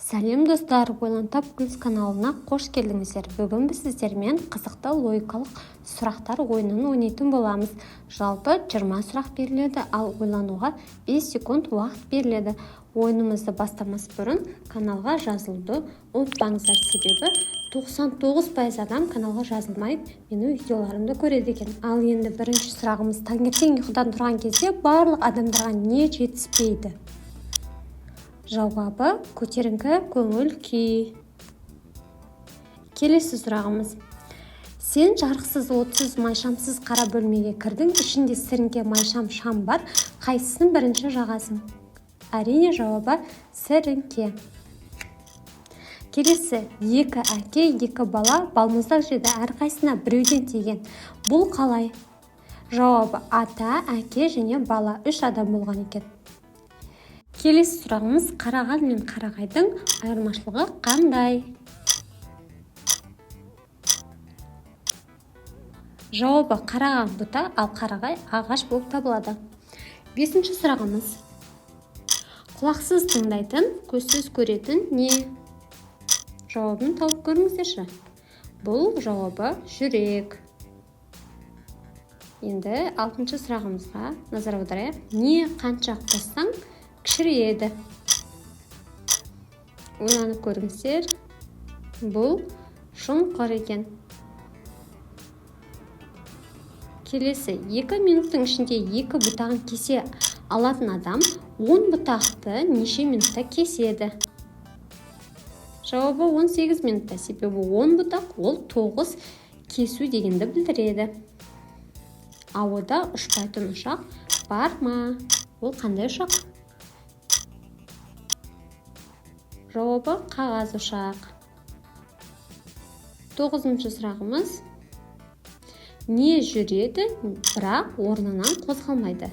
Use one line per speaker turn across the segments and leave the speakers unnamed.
Сәлем достар, ойлан тап күз каналына қош келдіңіздер. Бүгін біз сіздермен қызықты логикалық сұрақтар ойынын ойнайтын боламыз. Жалпы 20 сұрақ беріледі, ал ойлануға 5 секунд уақыт беріледі. Ойынымызды бастамас бұрын каналға жазылуды ұмытпаңыздар, себебі 99% адам каналға жазылмайды, менің видеоларымды көреді екен. Ал енді бірінші сұрағымыз: таңертең ұйқыдан тұрған кезде барлық адамдарға не жетіспейді? Жауабы: көтеріңкі көңіл күй. Келесі сұрағымыз: сен жарықсыз, отсыз, майшамсыз қара бөлмеге кірдің, ішінде сіріңке, майшам, шам бар, қайсысын бірінші жағасың? Әрине, жауабы сіріңке. Келесі: екі әке, екі бала балмұздақ жеді, әрқайсысына біреуден тиген. Бұл қалай? Жауабы: ата, әке және бала, 3 адам болған екен. Келесі сұрағымыз: қараған мен қарағайдың айырмашылығы қандай? Жауабы: қараған бұта, ал қарағай ағаш болып табылады. Бесінші сұрағымыз: құлақсыз тыңдайтын, көзсіз көретін не? Жауабын тауып көріңіздерші. Бұл жауабы жүрек. Енді 6-шы сұрағымызға назар аударайық. Не қанша қоссаң кішірейеді? Ойланып көріңіздер. Бұл шұңқыр екен. Келесі: 2 минуттың ішінде 2 бұтағын кесе алатын адам 10 бұтақты неше минутта кеседі? Жауабы: 18 минутта, себебі 10 бұтақ ол 9 кесу дегенді білдіреді. Ауада ұшпайтын ұшақ бар ма? Ол қандай ұшақ? Жауабы: қағаз ұшақ. 9-шы сұрағымыз: не жүреді, бірақ орнынан қозғалмайды?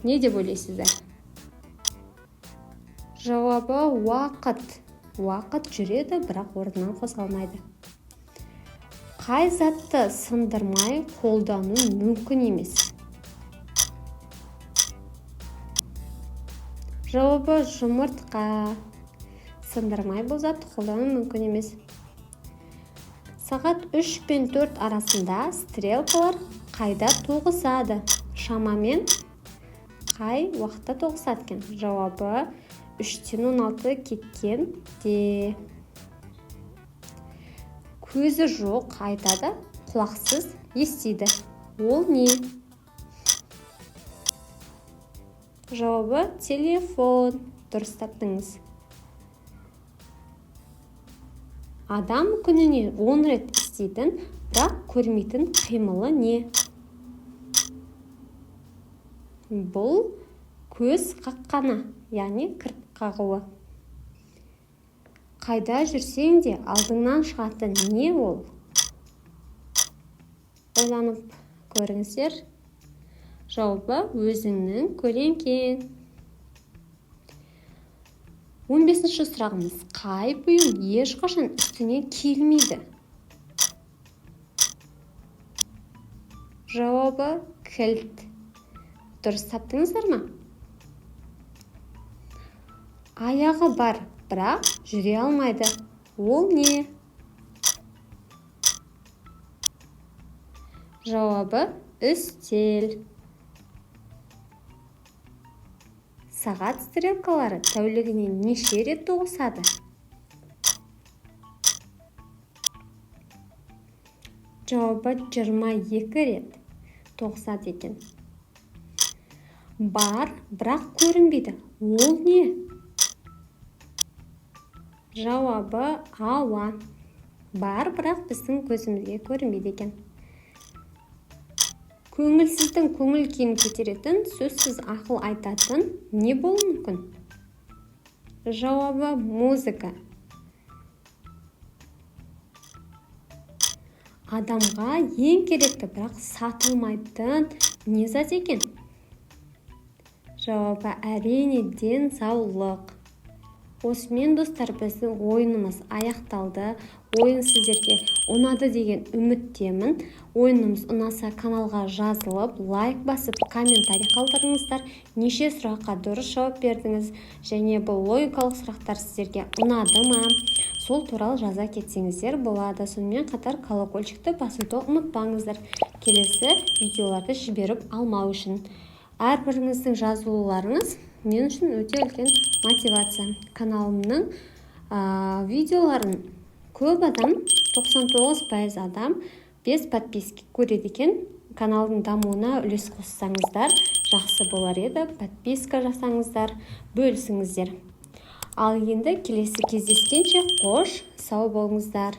Не деп ойлайсыздар? Жауабы: уақыт. Уақыт жүреді, бірақ орнынан қозғалмайды. Қай затты сындырмай қолдану мүмкін емес? Жауабы: жұмыртқа. Сындырмай бұл затты қолдану мүмкін емес. Сағат 3 пен 4 арасында стрелкалар қайда тоғысады? Шамамен қай уақытта тоғысады екен? Жауабы: 3-тен 16 кеткенде. Көзі жоқ айтады, құлақсыз естиді. Ол не? Жауабы: телефон. Дұрыс таптыңыз. Адам күніне 10 рет істейтін, бірақ көрмейтін қимылы не? Бұл көз қаққаны, яғни кірпік қағуы. Қайда жүрсең де алдыңнан шығатын не ол? Ойланып көріңіздер. Жауабы: өзіңнің көлеңкең. 15-ші сұрағымыз: қай бұйым ешқашан үстіңе келмейді? Жауабы: кілт. Дұрыс таптыңыздар ма? Аяғы бар, бірақ жүре алмайды. Ол не? Жауабы: үстел. Сағат стрелкалары тәулігіне неше рет тоғысады? Жауабы: 22 рет тоғысады екен. Бар, бірақ көрінбейді. Ол не? Жауабы: ауа. Бар, бірақ біздің көзімізге көрінбейді екен. Көңілсіздің көңіл күйін көтеретін, сөзсіз ақыл айтатын не болуы мүмкін? Жауабы: музыка. Адамға ең керекті, бірақ сатылмайтын не зат екен? Жауабы: әрине денсаулық. Осымен достар, біздің ойынымыз аяқталды. Ойын сіздерге ұнады деген үміттемін. Ойынымыз ұнаса каналға жазылып, лайк басып, комментарий қалдырыңыздар. Неше сұраққа дұрыс жауап бердіңіз және бұл логикалық сұрақтар сіздерге ұнады ма? Сол туралы жаза кетсеңіздер болады. Сонымен қатар колокольчикті басуды ұмытпаңыздар, келесі видеоларды жіберіп алмау үшін. Әрбіріңіздің жазылуларыңыз мен үшін өте үлкен мотивация. Каналымның видеоларын көп адам, 99% адам 5 подписка көреді екен. Каналдың дамуына үлес қоссаңыздар жақсы болар еді. Подписка жасаңыздар, бөлісіңіздер. Ал енді келесі кездескенше қош, сау болыңыздар.